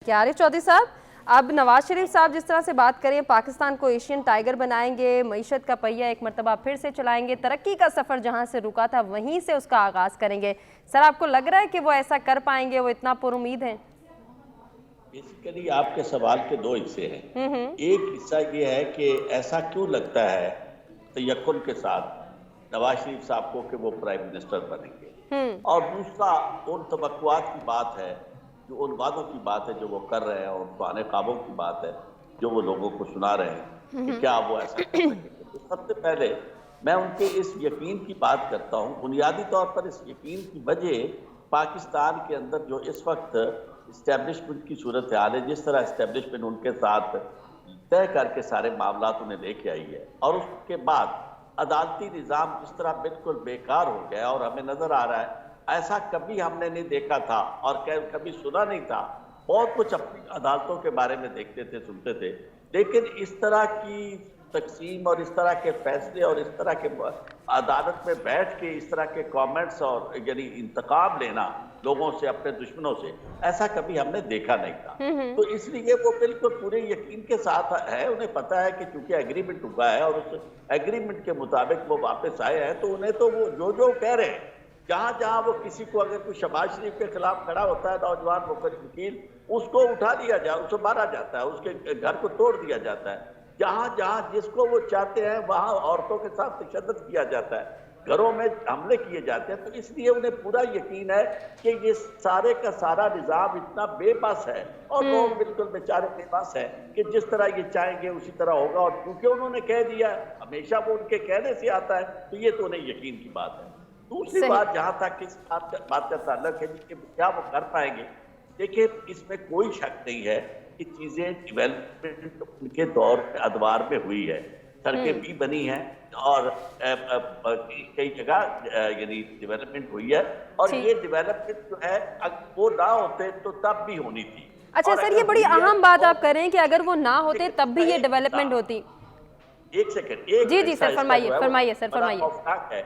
ठीक है आरिफ चौधरी साहब, अब नवाज शरीफ साहब जिस तरह से बात करें पाकिस्तान को एशियन टाइगर बनाएंगे, मईशत का पहिया एक मरतबा फिर से चलाएंगे, तरक्की का सफ़र जहां से रुका था वहीं से उसका आगाज़ करेंगे। सर आपको लग रहा है कि वो ऐसा कर पाएंगे, वो इतना पुरुमीद हैं? बेसिकली आपके सवाल के दो हिस्से हैं। एक हिस्सा ये है कि ऐसा क्यों लगता है तयक्कुन के साथ नवाज शरीफ साहब को कि वो प्राइम मिनिस्टर बनेंगे, और दूसरा उन तवक्कुआत की बात है, जो उन वादों की बात है जो वो कर रहे हैं, और पुराने ख्वाबों की बात है जो वो लोगों को सुना रहे हैं कि क्या वो ऐसा कर सकेंगे। तो सबसे पहले मैं उनके इस यकीन की बात करता हूँ। बुनियादी तौर पर इस यकीन की वजह पाकिस्तान के अंदर जो इस वक्त इस्टेब्लिशमेंट की सूरत हाल है, जिस तरह इस्टेब्लिशमेंट उनके साथ तय करके सारे मामला उन्हें लेके आई है, और उसके बाद अदालती निज़ाम जिस तरह बिल्कुल बेकार हो गया, और हमें नजर आ रहा है ऐसा कभी हमने नहीं देखा था और कभी सुना नहीं था। बहुत कुछ अपनी अदालतों के बारे में देखते थे, सुनते थे, लेकिन इस तरह की तकसीम और इस तरह के फैसले और इस तरह के अदालत में बैठ के इस तरह के कमेंट्स और यानी इंतकाम लेना लोगों से, अपने दुश्मनों से, ऐसा कभी हमने देखा नहीं था। तो इसलिए वो बिल्कुल पूरे यकीन के साथ है। उन्हें पता है कि चूंकि एग्रीमेंट हुआ है और उस एग्रीमेंट के मुताबिक वो वापस आए हैं, तो उन्हें तो वो जो कह रहे हैं, जहां जहां वो किसी को अगर कोई शहबाज शरीफ के खिलाफ खड़ा होता है नौजवान वकील, उसको उठा लिया जाए, उसको मारा जाता है, उसके घर को तोड़ दिया जाता है। जहां जहां जिसको वो चाहते हैं वहां औरतों के साथ तशद्दुद किया जाता है, घरों में हमले किए जाते हैं। तो इसलिए उन्हें पूरा यकीन है कि ये सारे का सारा निजाम इतना बेबस है, और लोग बिल्कुल बेचारे बेबस है कि जिस तरह ये चाहेंगे उसी तरह होगा। और क्योंकि उन्होंने कह दिया, हमेशा वो उनके कहने से आता है, तो ये तो उन्हें यकीन की बात है। दूसरी बात जहां तक इस बात का ताल्लुक है कि क्या वो कर पाएंगे, देखिए इसमें कोई शक नहीं है कि चीजें डेवलपमेंट उनके दौर अदवार में हुई है। सड़कें भी बनी हैं और कई जगह यानी डेवलपमेंट हुई है, और ये डेवलपमेंट जो है वो ना होते तो तब भी होनी थी। अच्छा सर, ये बड़ी अहम बात आप कर रहे हैं कि अगर वो ना होते तब भी ये डेवलपमेंट होती। एक सेकंड, जी सर, फरमाइए सर, फरमाइए।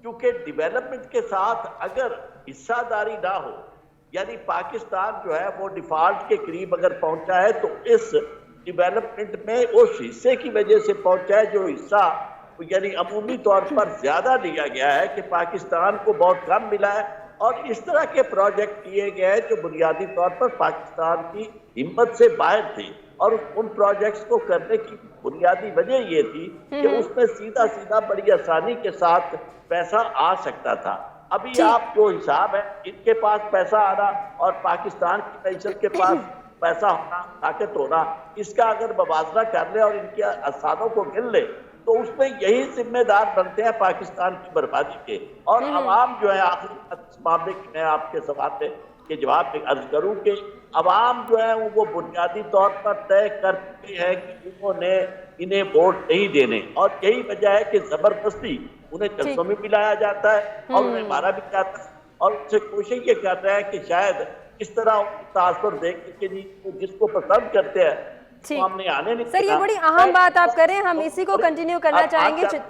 क्योंकि डेवलपमेंट के साथ अगर हिस्सादारी ना हो, यानी पाकिस्तान जो है वो डिफॉल्ट के करीब अगर पहुंचा है, तो इस डेवलपमेंट में उस हिस्से की वजह से पहुंचा है जो हिस्सा यानी अमूमी तौर पर ज्यादा दिया गया है, कि पाकिस्तान को बहुत कम मिला है। और इस तरह के प्रोजेक्ट किए गए हैं जो बुनियादी तौर पर पाकिस्तान की हिम्मत से बाहर थे, और उन प्रोजेक्ट्स को करने की बुनियादी वजह ये थी कि उसमें सीधा सीधा बड़ी आसानी के साथ पैसा आ सकता था। अभी आप जो हिसाब है, इनके पास पैसा आना और पाकिस्तान की मईशत के पास पैसा होना, ताकत होना, इसका अगर मवाजना कर ले और इनके असानों को गिन ले, तो उसमें यही जिम्मेदार बनते हैं पाकिस्तान की बर्बादी के। और अवाम जो है, आखिरी मामले की मैं आपके सवाल के जवाब में अर्ज करूं कि अवाम जो है वो बुनियादी तौर पर तय करती है कि इन्हें वोट नहीं देने, और यही वजह है कि जबरदस्ती उन्हें जल्सों में मिलाया जाता है और उन्हें मारा भी जाता है, और उनसे कोशिश ये कर रहा है कि शायद इस तरह तासुर देख के जिसको पसंद करते हैं तो हमने आने नहीं। सर ये बड़ी अहम बात आप करें, हम इसी को कंटिन्यू करना चाहेंगे।